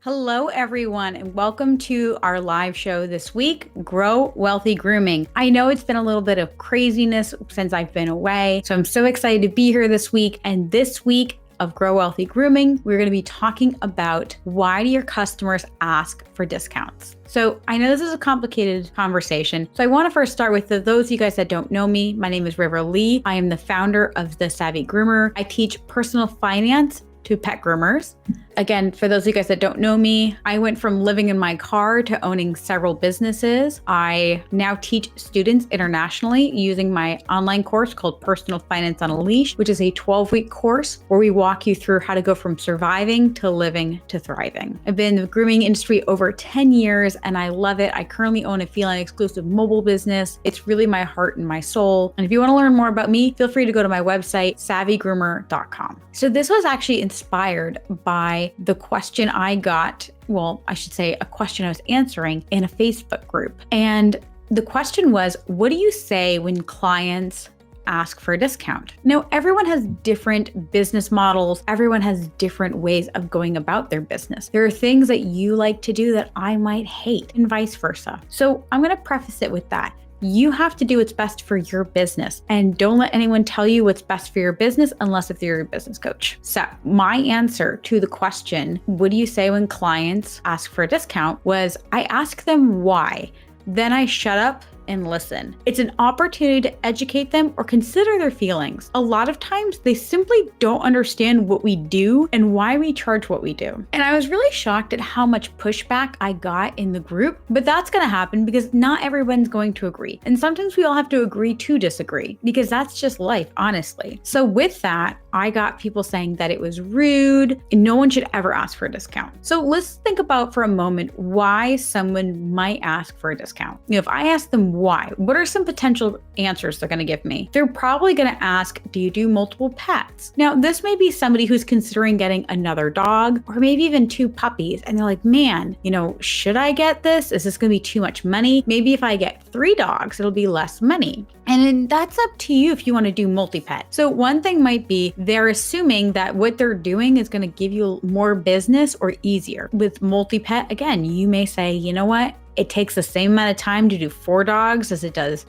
Hello, everyone, and welcome to our live show this week, Grow Wealthy Grooming. I know it's been a little bit of craziness since I've been away, so I'm so excited to be here this week. And this week of Grow Wealthy Grooming, we're going to be talking about why do your customers ask for discounts? So I know this is a complicated conversation. So I want to first start with those of you guys that don't know me. My name is River Lee. I am the founder of the Savvy Groomer. I teach personal finance to pet groomers. Again, for those of you guys that don't know me, I went from living in my car to owning several businesses. I now teach students internationally using my online course called Personal Finance on a Leash, which is a 12-week course where we walk you through how to go from surviving to living to thriving. I've been in the grooming industry over 10 years and I love it. I currently own a feline exclusive mobile business. It's really my heart and my soul. And if you want to learn more about me, feel free to go to my website, savvygroomer.com. So this was actually inspired by the question I got, well, I should say a question I was answering in a Facebook group. And the question was, what do you say when clients ask for a discount? Now, everyone has different business models. Everyone has different ways of going about their business. There are things that you like to do that I might hate and vice versa. So I'm going to preface it with that. You have to do what's best for your business, and don't let anyone tell you what's best for your business unless if you're a business coach. So my answer to the question, what do you say when clients ask for a discount, was I ask them why. Then I shut up and listen. It's an opportunity to educate them or consider their feelings. A lot of times they simply don't understand what we do and why we charge what we do. And I was really shocked at how much pushback I got in the group, but that's going to happen because not everyone's going to agree. And sometimes we all have to agree to disagree because that's just life, honestly. So with that, I got people saying that it was rude and no one should ever ask for a discount. So let's think about for a moment why someone might ask for a discount. If I ask them why, what are some potential answers they're going to give me? They're probably going to ask, do you do multiple pets? Now, this may be somebody who's considering getting another dog or maybe even 2 puppies. And they're like, man, should I get this? Is this going to be too much money? Maybe if I get 3 dogs, it'll be less money. And then that's up to you if you want to do multi-pet. So one thing might be they're assuming that what they're doing is going to give you more business or easier. With multi-pet, again, you may say, you know what? It takes the same amount of time to do 4 dogs as it does,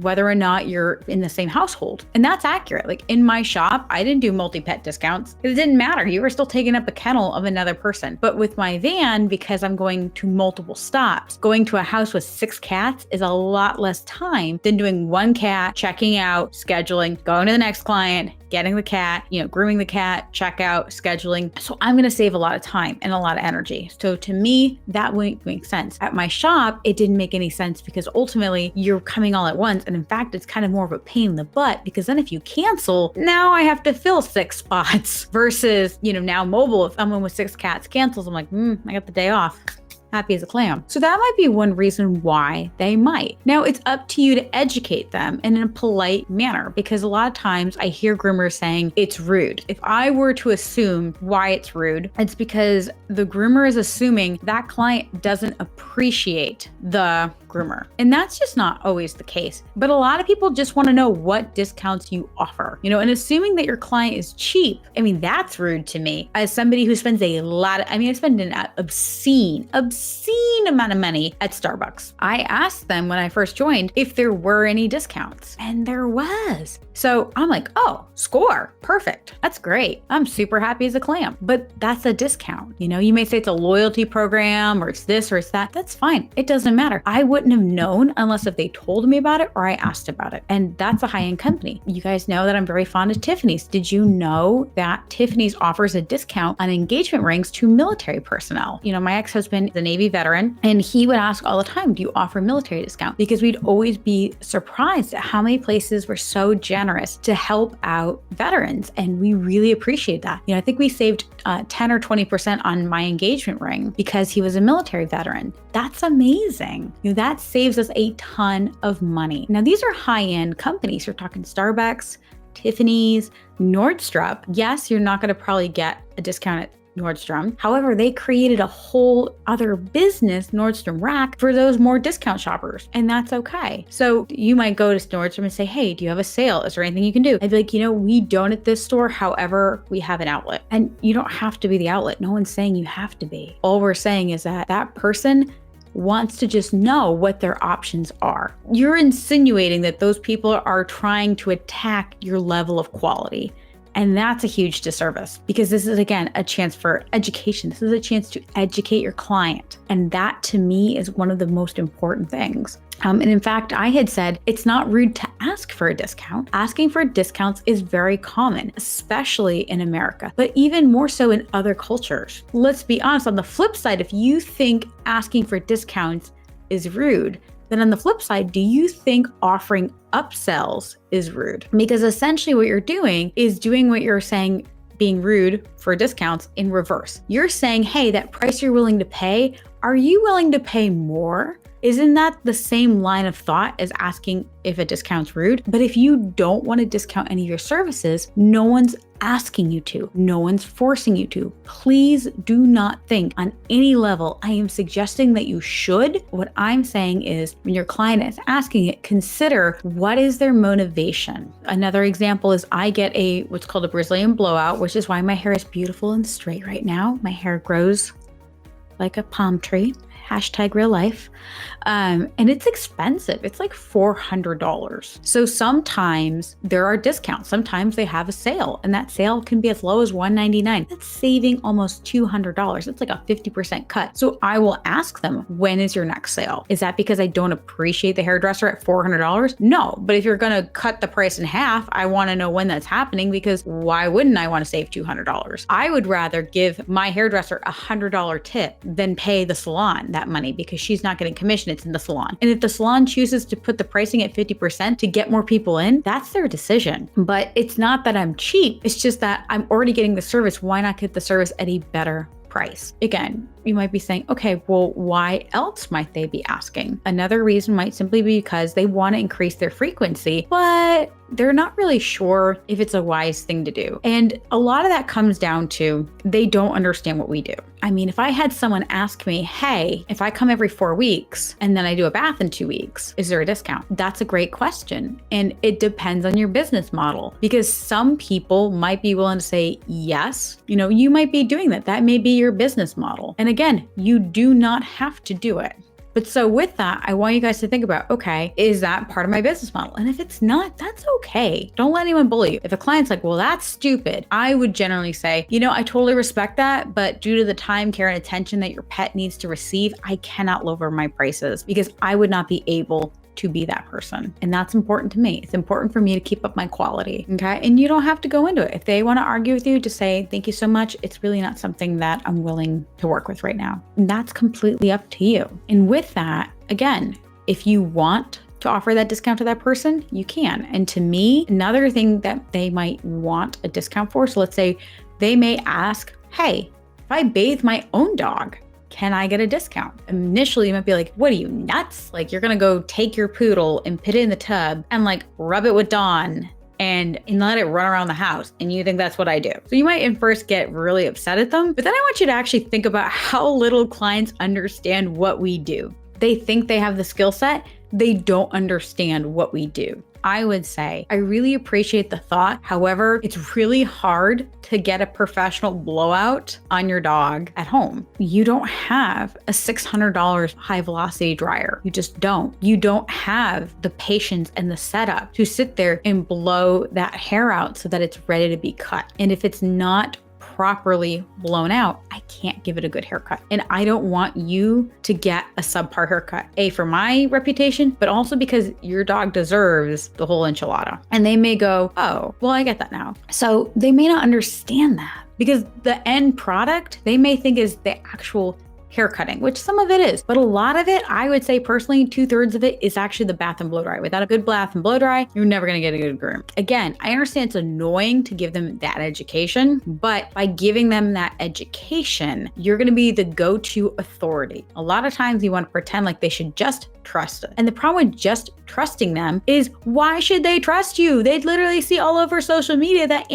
whether or not you're in the same household. And that's accurate. Like in my shop, I didn't do multi-pet discounts. It didn't matter. You were still taking up a kennel of another person. But with my van, because I'm going to multiple stops, going to a house with 6 cats is a lot less time than doing 1 cat, checking out, scheduling, going to the next client, getting the cat, grooming the cat, checkout, scheduling. So I'm going to save a lot of time and a lot of energy. So to me, that wouldn't make sense. At my shop, it didn't make any sense because ultimately you're coming all at once. And in fact, it's kind of more of a pain in the butt because then if you cancel, now I have to fill 6 spots versus, now mobile. If someone with 6 cats cancels, I'm like, I got the day off. Happy as a clam. So that might be one reason why they might. Now it's up to you to educate them in a polite manner because a lot of times I hear groomers saying it's rude. If I were to assume why it's rude, it's because the groomer is assuming that client doesn't appreciate the groomer. And that's just not always the case. But a lot of people just want to know what discounts you offer, and assuming that your client is cheap. That's rude to me as somebody who spends a lot of, I spend an obscene amount of money at Starbucks. I asked them when I first joined if there were any discounts and there was. So I'm like, oh, score. Perfect. That's great. I'm super happy as a clam. But that's a discount. You may say it's a loyalty program or it's this or it's that. That's fine. It doesn't matter. I wouldn't have known unless if they told me about it or I asked about it. And that's a high-end company. You guys know that I'm very fond of Tiffany's. Did you know that Tiffany's offers a discount on engagement rings to military personnel? My ex-husband is a Navy veteran and he would ask all the time, do you offer military discount? Because we'd always be surprised at how many places were so generous to help out veterans. And we really appreciate that. I think we saved 10 or 20% on my engagement ring because he was a military veteran. That's amazing. That saves us a ton of money. Now, these are high-end companies. You're talking Starbucks, Tiffany's, Nordstrom. Yes, you're not going to probably get a discount at Nordstrom. However, they created a whole other business, Nordstrom Rack, for those more discount shoppers. And that's okay. So you might go to Nordstrom and say, hey, do you have a sale? Is there anything you can do? I'd be like, we don't at this store. However, we have an outlet. And you don't have to be the outlet. No one's saying you have to be. All we're saying is that that person wants to just know what their options are. You're insinuating that those people are trying to attack your level of quality. And that's a huge disservice, because this is, again, a chance for education. This is a chance to educate your client. And that, to me, is one of the most important things. And in fact, I had said it's not rude to ask for a discount. Asking for discounts is very common, especially in America, but even more so in other cultures. Let's be honest, on the flip side, if you think asking for discounts is rude, then on the flip side, do you think offering upsells is rude? Because essentially what you're doing is doing what you're saying being rude for discounts in reverse. You're saying, hey, that price you're willing to pay, are you willing to pay more? Isn't that the same line of thought as asking if a discount's rude? But if you don't want to discount any of your services, no one's asking you to. No one's forcing you to. Please do not think on any level I am suggesting that you should. What I'm saying is when your client is asking it, consider what is their motivation. Another example is I get what's called a Brazilian blowout, which is why my hair is beautiful and straight right now. My hair grows like a palm tree. #real life. And it's expensive. It's like $400. So sometimes there are discounts. Sometimes they have a sale, and that sale can be as low as $199. That's saving almost $200. It's like a 50% cut. So I will ask them, when is your next sale? Is that because I don't appreciate the hairdresser at $400? No, but if you're going to cut the price in half, I want to know when that's happening, because why wouldn't I want to save $200? I would rather give my hairdresser a $100 tip than pay the salon that money, because she's not getting commission. It's in the salon. And if the salon chooses to put the pricing at 50% to get more people in, that's their decision. But it's not that I'm cheap. It's just that I'm already getting the service. Why not get the service at a better price? Again, you might be saying, okay, well, why else might they be asking? Another reason might simply be because they want to increase their frequency, but they're not really sure if it's a wise thing to do. And a lot of that comes down to they don't understand what we do. I mean, if I had someone ask me, hey, if I come every 4 weeks and then I do a bath in 2 weeks, is there a discount? That's a great question. And it depends on your business model, because some people might be willing to say yes. You might be doing that. That may be your business model. And again, you do not have to do it. But so with that, I want you guys to think about, okay, is that part of my business model? And if it's not, that's okay. Don't let anyone bully you. If a client's like, well, that's stupid, I would generally say, I totally respect that, but due to the time, care, and attention that your pet needs to receive, I cannot lower my prices, because I would not be able to be that person. And that's important to me. It's important for me to keep up my quality. Okay. And you don't have to go into it. If they want to argue with you, just say, thank you so much. It's really not something that I'm willing to work with right now. And that's completely up to you. And with that, again, if you want to offer that discount to that person, you can. And to me, another thing that they might want a discount for, so let's say they may ask, hey, if I bathe my own dog, can I get a discount? Initially, you might be like, what are you, nuts? Like, you're going to go take your poodle and put it in the tub and rub it with Dawn and let it run around the house. And you think that's what I do. So you might at first get really upset at them, but then I want you to actually think about how little clients understand what we do. They think they have the skill set. They don't understand what we do. I would say, I really appreciate the thought. However, it's really hard to get a professional blowout on your dog at home. You don't have a $600 high velocity dryer. You just don't. You don't have the patience and the setup to sit there and blow that hair out so that it's ready to be cut. And if it's not properly blown out, I can't give it a good haircut. And I don't want you to get a subpar haircut. A, for my reputation, but also because your dog deserves the whole enchilada. And they may go, oh, well, I get that now. So they may not understand that, because the end product they may think is the actual haircutting, which some of it is, but a lot of it, I would say personally, 2/3 of it is actually the bath and blow dry. Without a good bath and blow dry, you're never going to get a good groom. Again, I understand it's annoying to give them that education, but by giving them that education, you're going to be the go-to authority. A lot of times you want to pretend like they should just trust it. And the problem with just trusting them is, why should they trust you? They'd literally see all over social media that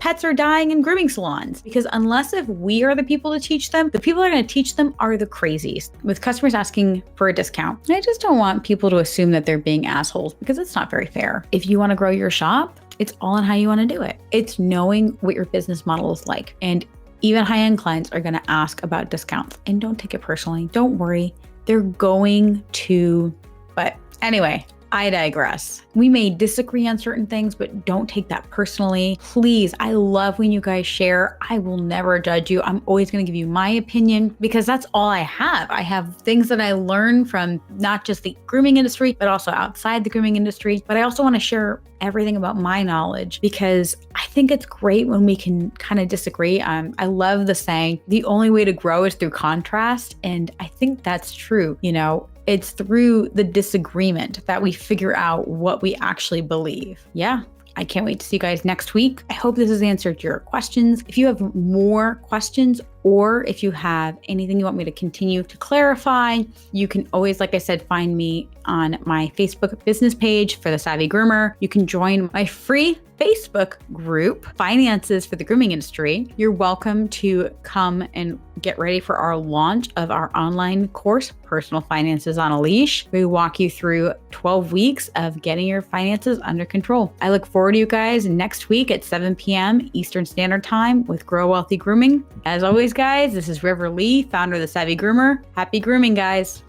pets are dying in grooming salons. Because unless if we are the people to teach them, the people that are going to teach them are the crazies. With customers asking for a discount, I just don't want people to assume that they're being assholes, because it's not very fair. If you want to grow your shop, it's all on how you want to do it. It's knowing what your business model is like. And even high-end clients are going to ask about discounts, and don't take it personally. Don't worry. They're going to, but anyway, I digress. We may disagree on certain things, but don't take that personally. Please, I love when you guys share. I will never judge you. I'm always going to give you my opinion, because that's all I have. I have things that I learn from not just the grooming industry, but also outside the grooming industry. But I also want to share everything about my knowledge, because I think it's great when we can kind of disagree. I love the saying, the only way to grow is through contrast. And I think that's true. It's through the disagreement that we figure out what we actually believe. Yeah. I can't wait to see you guys next week. I hope this has answered your questions. If you have more questions, or if you have anything you want me to continue to clarify, you can always, like I said, find me on my Facebook business page for the Savvy Groomer. You can join my free Facebook group, Finances for the Grooming Industry. You're welcome to come and get ready for our launch of our online course, Personal Finances on a Leash. We walk you through 12 weeks of getting your finances under control. I look forward to you guys next week at 7 p.m. Eastern Standard Time with Grow Wealthy Grooming. As always, guys, this is River Lee, founder of the Savvy Groomer. Happy grooming, guys.